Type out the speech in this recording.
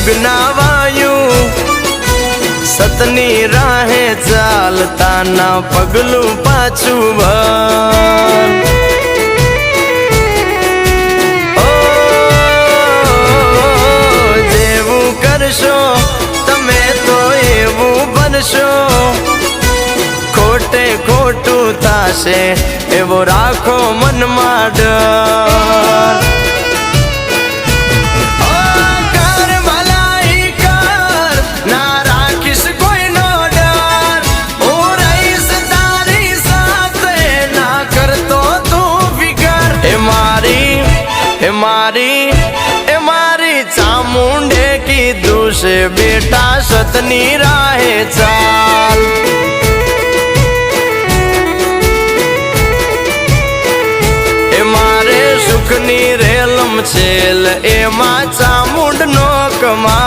યુગના વાયુ સતની રાહે ચાલતા ના પગલું પાછું ભર જેવું કરશો તમે તો એવું બનશો ખોટે ખોટું થાશે એવો રાખો મનમાં ડર मारी चामुंडे की दूसरे बेटा सतनी राहे चाल मारे सुखनी रेलम छेल एमा चामुंड नो कमाल।